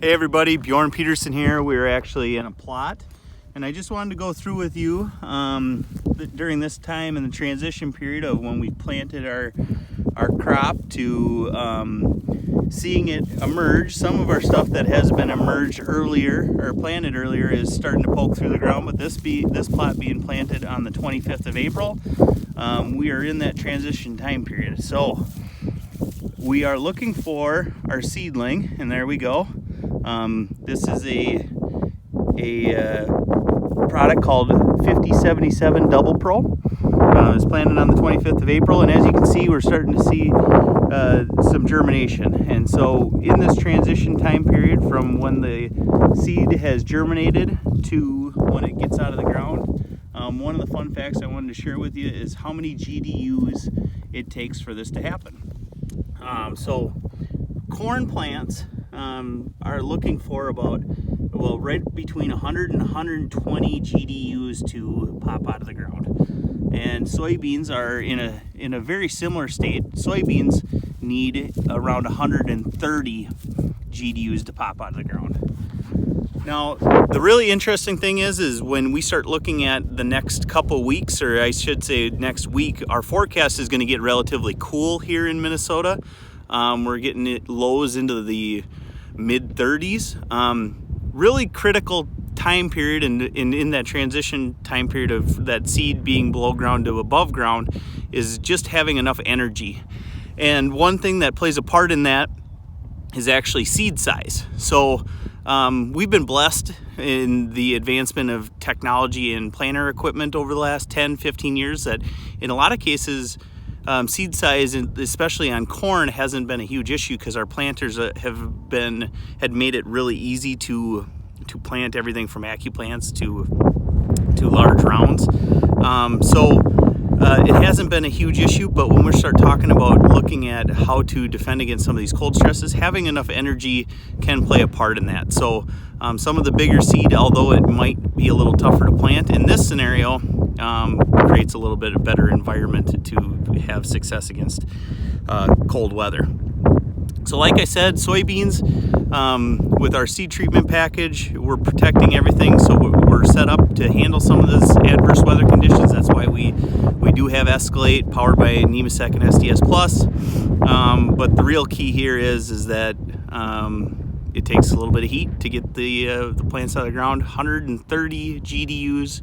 Hey everybody, Bjorn Peterson here. We're actually in a plot, and I just wanted to go through with you during this time in the transition period of when we planted our crop to seeing it emerge. Some of our stuff that has been emerged earlier or planted earlier is starting to poke through the ground, but this plot being planted on the 25th of April, we are in that transition time period. So we are looking for our seedling, and there we go. This is a product called 5077 Double Pro. It's planted on the 25th of April, and as you can see, we're starting to see some germination. And so in this transition time period from when the seed has germinated to when it gets out of the ground, one of the fun facts I wanted to share with you is how many GDUs it takes for this to happen. So corn plants are looking for about, well, right between 100 and 120 GDUs to pop out of the ground. And soybeans are in a very similar state. Soybeans need around 130 GDUs to pop out of the ground. Now, the really interesting thing is when we start looking at the next couple weeks, or I should say next week, our forecast is going to get relatively cool here in Minnesota. We're getting it lows into the mid 30s. Really critical time period in that transition time period of that seed being below ground to above ground is just having enough energy. And one thing that plays a part in that is actually seed size. So we've been blessed in the advancement of technology and planter equipment over the last 10-15 years that in a lot of cases seed size, especially on corn, hasn't been a huge issue because our planters had made it really easy to plant everything from AccuPlants to large rounds. So it hasn't been a huge issue, but when we start talking about looking at how to defend against some of these cold stresses, having enough energy can play a part in that. So some of the bigger seed, although it might be a little tougher to plant, in this scenario, creates a little bit better environment to have success against cold weather. So like I said, soybeans, with our seed treatment package, we're protecting everything, so we're set up to handle some of this adverse weather conditions. That's why we do have Escalate powered by Nemasec and SDS Plus. But the real key here is that it takes a little bit of heat to get the plants out of the ground. 130 GDUs,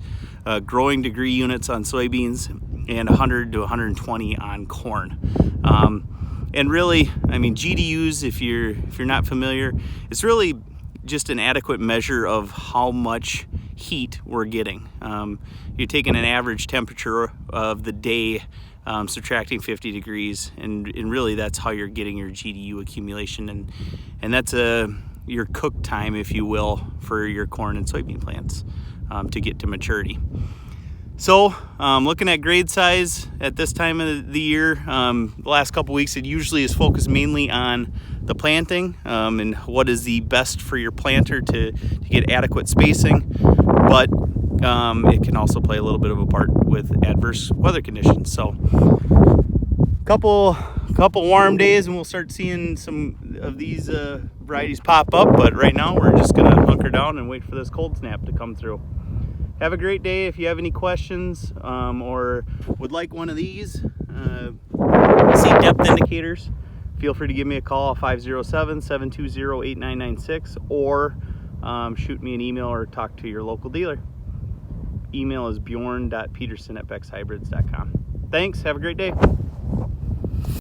growing degree units on soybeans, and 100 to 120 on corn. And really, I mean, GDUs, if you're not familiar, it's really just an adequate measure of how much heat we're getting. You're taking an average temperature of the day, subtracting 50 degrees, and really that's how you're getting your GDU accumulation, and that's your cook time, if you will, for your corn and soybean plants to get to maturity. So looking at grade size at this time of the year, the last couple weeks, it usually is focused mainly on the planting and what is the best for your planter to get adequate spacing, but it can also play a little bit of a part with adverse weather conditions. So couple warm days and we'll start seeing some of these varieties pop up, but right now we're just gonna hunker down and wait for this cold snap to come through. Have a great day. If you have any questions or would like one of these seed depth indicators, feel free to give me a call, 507-720-8996, or shoot me an email or talk to your local dealer. Email is bjorn.peterson@bexhybrids.com. Thanks. Have a great day.